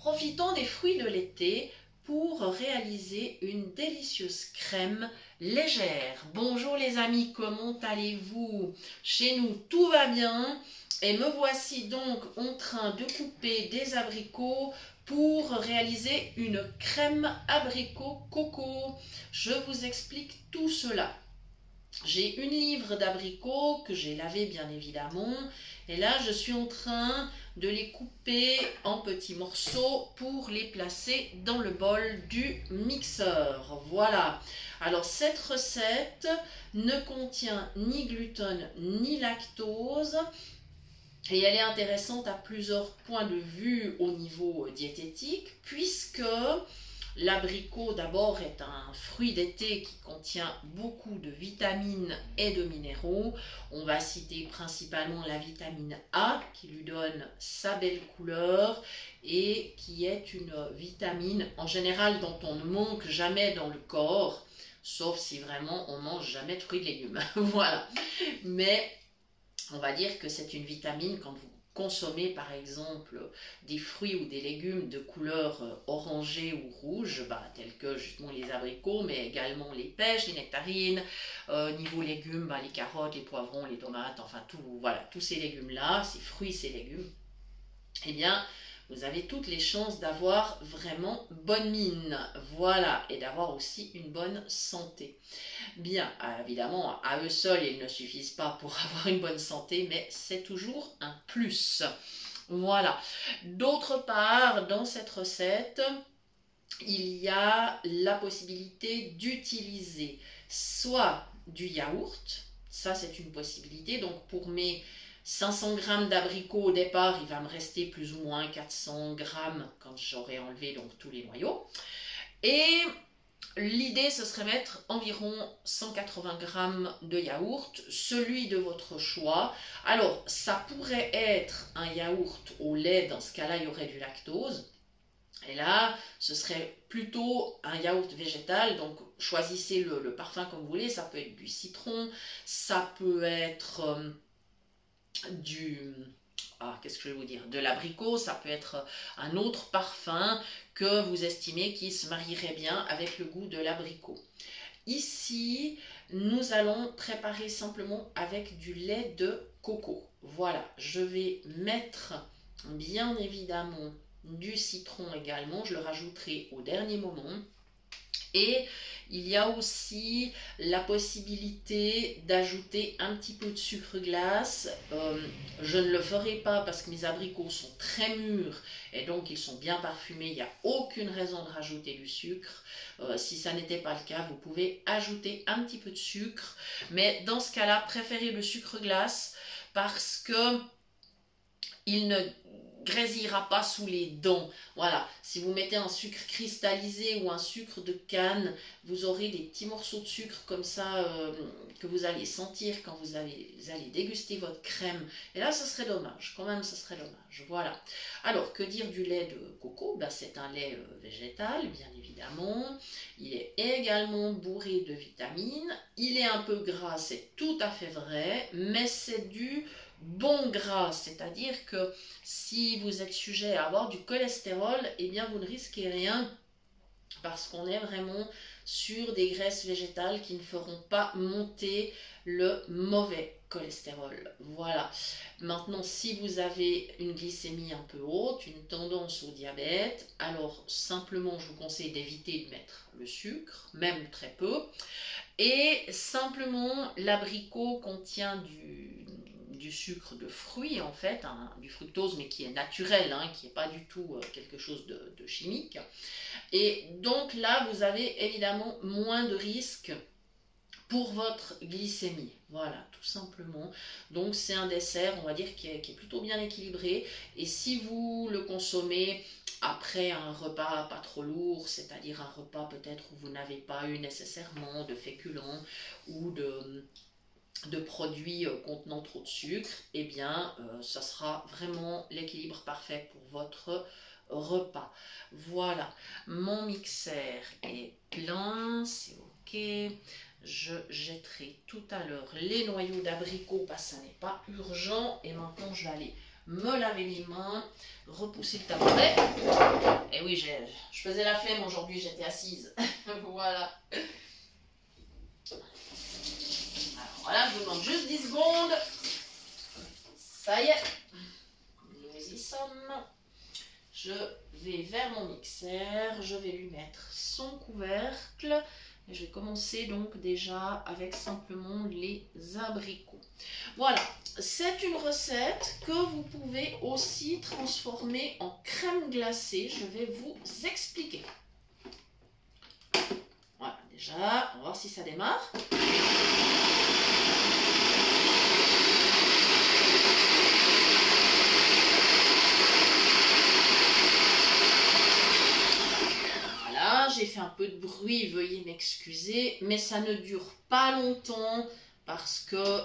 Profitons des fruits de l'été pour réaliser une délicieuse crème légère. Bonjour les amis, comment allez-vous? Chez nous, tout va bien et me voici donc en train de couper des abricots pour réaliser une crème abricot coco. Je vous explique tout cela. J'ai une livre d'abricots que j'ai lavé bien évidemment et là je suis en train de les couper en petits morceaux pour les placer dans le bol du mixeur. Voilà. Alors cette recette ne contient ni gluten ni lactose et elle est intéressante à plusieurs points de vue au niveau diététique puisque l'abricot d'abord est un fruit d'été qui contient beaucoup de vitamines et de minéraux. On va citer principalement la vitamine A qui lui donne sa belle couleur et qui est une vitamine en général dont on ne manque jamais dans le corps, sauf si vraiment on mange jamais de fruits et de légumes. Voilà. Mais on va dire que c'est une vitamine quand vous consommez par exemple des fruits ou des légumes de couleur orangée ou rouge, tels que justement les abricots, mais également les pêches, les nectarines, niveau légumes, les carottes, les poivrons, les tomates, enfin tout, voilà, tous ces légumes-là, ces fruits, ces légumes, eh bien, vous avez toutes les chances d'avoir vraiment bonne mine, voilà, et d'avoir aussi une bonne santé. Bien, évidemment, à eux seuls, ils ne suffisent pas pour avoir une bonne santé, mais c'est toujours un plus. Voilà. D'autre part, dans cette recette, il y a la possibilité d'utiliser soit du yaourt, ça c'est une possibilité, donc pour mes 500 g d'abricots au départ, il va me rester plus ou moins 400 g quand j'aurai enlevé donc tous les noyaux. Et l'idée, ce serait mettre environ 180 g de yaourt, celui de votre choix. Alors, ça pourrait être un yaourt au lait, dans ce cas-là, il y aurait du lactose. Et là, ce serait plutôt un yaourt végétal, donc choisissez le parfum comme vous voulez. Ça peut être du citron, ça peut être qu'est-ce que je vais vous dire, de l'abricot, ça peut être un autre parfum que vous estimez qui se marierait bien avec le goût de l'abricot. Ici, nous allons préparer simplement avec du lait de coco. Voilà, je vais mettre bien évidemment du citron également, je le rajouterai au dernier moment. Et il y a aussi la possibilité d'ajouter un petit peu de sucre glace. Je ne le ferai pas parce que mes abricots sont très mûrs et donc ils sont bien parfumés. Il n'y a aucune raison de rajouter du sucre. Si ça n'était pas le cas, vous pouvez ajouter un petit peu de sucre. Mais dans ce cas-là, préférez le sucre glace parce que il ne grésillera pas sous les dents. Voilà, si vous mettez un sucre cristallisé ou un sucre de canne, vous aurez des petits morceaux de sucre comme ça que vous allez sentir quand vous allez déguster votre crème. Et là, ce serait dommage. Quand même, ce serait dommage. Voilà. Alors, que dire du lait de coco? C'est un lait végétal, bien évidemment. Il est également bourré de vitamines. Il est un peu gras, c'est tout à fait vrai, mais c'est du bon gras, c'est-à-dire que si vous êtes sujet à avoir du cholestérol, eh bien vous ne risquez rien parce qu'on est vraiment sur des graisses végétales qui ne feront pas monter le mauvais cholestérol. Voilà. Maintenant, si vous avez une glycémie un peu haute, une tendance au diabète, alors simplement je vous conseille d'éviter de mettre le sucre, même très peu. Et simplement, l'abricot contient du sucre de fruits en fait, du fructose mais qui est naturel, qui n'est pas du tout quelque chose de chimique. Et donc là, vous avez évidemment moins de risques pour votre glycémie. Voilà, tout simplement. Donc c'est un dessert, on va dire, qui est plutôt bien équilibré. Et si vous le consommez après un repas pas trop lourd, c'est-à-dire un repas peut-être où vous n'avez pas eu nécessairement de féculents ou de produits contenant trop de sucre, eh bien ça sera vraiment l'équilibre parfait pour votre repas. Voilà, mon mixeur est plein, c'est ok. Je jetterai tout à l'heure les noyaux d'abricot parce que ça n'est pas urgent. Et maintenant je vais aller me laver les mains, repousser le tabouret. Et oui, je faisais la flemme aujourd'hui, j'étais assise. Voilà. Alors voilà, je vous demande juste 10 secondes. Ça y est, nous y sommes. Je vais vers mon mixeur, je vais lui mettre son couvercle. Et je vais commencer donc déjà avec simplement les abricots. Voilà, c'est une recette que vous pouvez aussi transformer en crème glacée. Je vais vous expliquer. Voilà, déjà, on va voir si ça démarre. J'ai fait un peu de bruit, veuillez m'excuser, mais ça ne dure pas longtemps parce que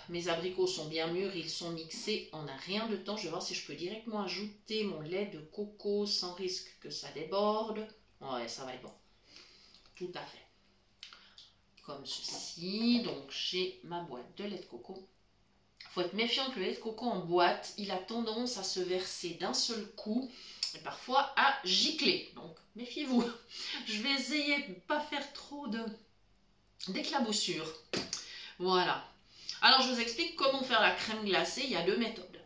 mes abricots sont bien mûrs, ils sont mixés en un rien de temps. Je vais voir si je peux directement ajouter mon lait de coco sans risque que ça déborde. Ouais, ça va être bon. Tout à fait. Comme ceci, donc j'ai ma boîte de lait de coco. Il faut être méfiant que le lait de coco en boîte, il a tendance à se verser d'un seul coup et parfois à gicler. Donc méfiez-vous. Je vais essayer de ne pas faire trop d'éclaboussures. Voilà. Alors je vous explique comment faire la crème glacée. Il y a deux méthodes.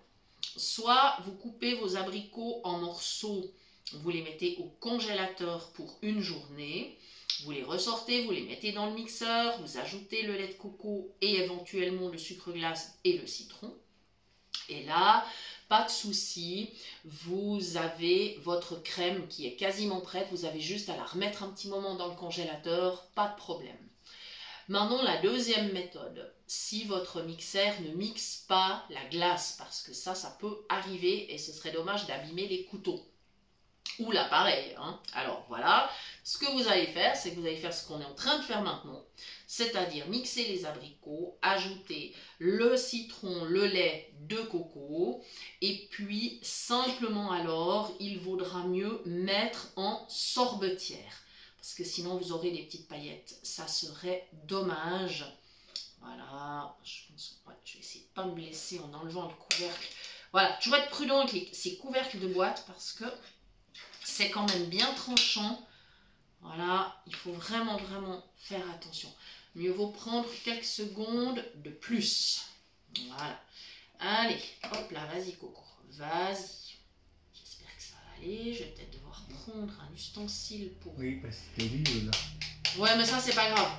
Soit vous coupez vos abricots en morceaux, vous les mettez au congélateur pour une journée. Vous les ressortez, vous les mettez dans le mixeur, vous ajoutez le lait de coco et éventuellement le sucre glace et le citron. Et là, pas de souci, vous avez votre crème qui est quasiment prête, vous avez juste à la remettre un petit moment dans le congélateur, pas de problème. Maintenant, la deuxième méthode, si votre mixeur ne mixe pas la glace, parce que ça peut arriver et ce serait dommage d'abîmer les couteaux. Ou l'appareil. Hein. Alors voilà, ce que vous allez faire, c'est que vous allez faire ce qu'on est en train de faire maintenant, c'est-à-dire mixer les abricots, ajouter le citron, le lait de coco, et puis simplement alors, il vaudra mieux mettre en sorbetière, parce que sinon vous aurez des petites paillettes, ça serait dommage. Voilà, je pense que je vais essayer de ne pas me blesser en enlevant le couvercle. Voilà, toujours être prudent avec ces couvercles de boîte, parce que c'est quand même bien tranchant. Voilà, il faut vraiment faire attention. Mieux vaut prendre quelques secondes de plus. Voilà. Allez, hop là, vas-y Coco, vas-y. J'espère que ça va aller. Je vais peut-être devoir prendre un ustensile pour... Oui, parce que c'était lui là. Ouais, mais ça c'est pas grave.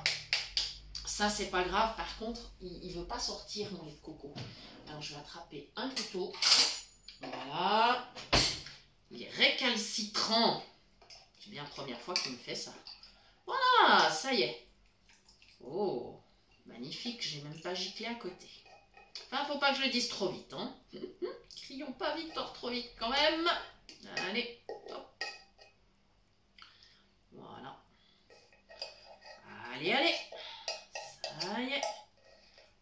Ça c'est pas grave. Par contre, il veut pas sortir mon lait de coco. Alors je vais attraper un couteau. Voilà. Il est récalcitrant. C'est bien la première fois qu'il me fait ça. Voilà, ça y est. Oh, magnifique, j'ai même pas giclé à côté. Enfin, faut pas que je le dise trop vite, hein. Crions pas Victor trop vite quand même. Allez, hop. Voilà. Allez, allez. Ça y est.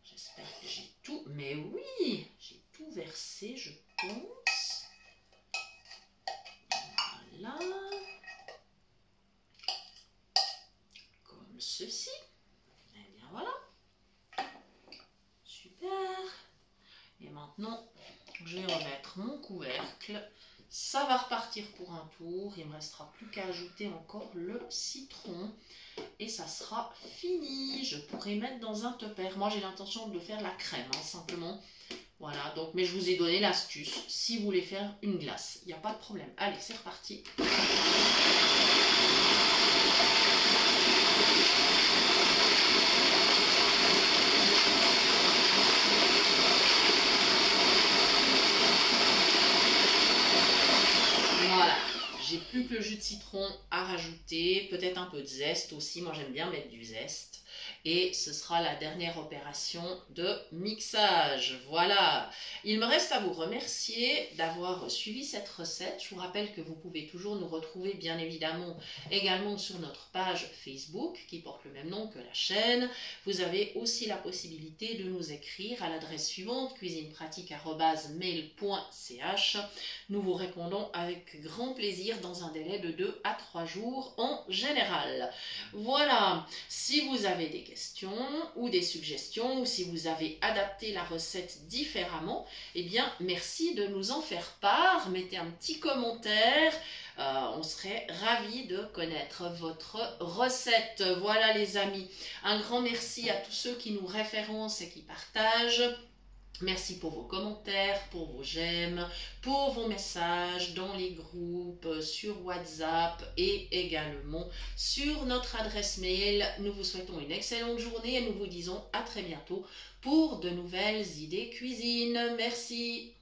J'espère que j'ai tout. Mais oui, j'ai tout versé, je pense. Voilà. Comme ceci. Et bien voilà. Super. Et maintenant, je vais remettre mon couvercle. Ça va repartir pour un tour. Il ne me restera plus qu'à ajouter encore le citron. Et ça sera fini. Je pourrais mettre dans un tupper. Moi, j'ai l'intention de faire la crème, hein, simplement. Voilà, donc, mais je vous ai donné l'astuce. Si vous voulez faire une glace, il n'y a pas de problème. Allez, c'est reparti. Voilà, j'ai plus que le jus de citron à rajouter, peut-être un peu de zeste aussi, moi j'aime bien mettre du zeste. Et ce sera la dernière opération de mixage. Voilà, il me reste à vous remercier d'avoir suivi cette recette. Je vous rappelle que vous pouvez toujours nous retrouver bien évidemment également sur notre page Facebook qui porte le même nom que la chaîne. Vous avez aussi la possibilité de nous écrire à l'adresse suivante cuisinepratique@mail.ch. Nous vous répondons avec grand plaisir arrive dans un délai de 2 à 3 jours en général. Voilà, si vous avez des questions ou des suggestions, ou si vous avez adapté la recette différemment, eh bien merci de nous en faire part. Mettez un petit commentaire, on serait ravis de connaître votre recette. Voilà les amis, un grand merci à tous ceux qui nous référencent et qui partagent. Merci pour vos commentaires, pour vos j'aime, pour vos messages dans les groupes, sur WhatsApp et également sur notre adresse mail. Nous vous souhaitons une excellente journée et nous vous disons à très bientôt pour de nouvelles idées cuisine. Merci.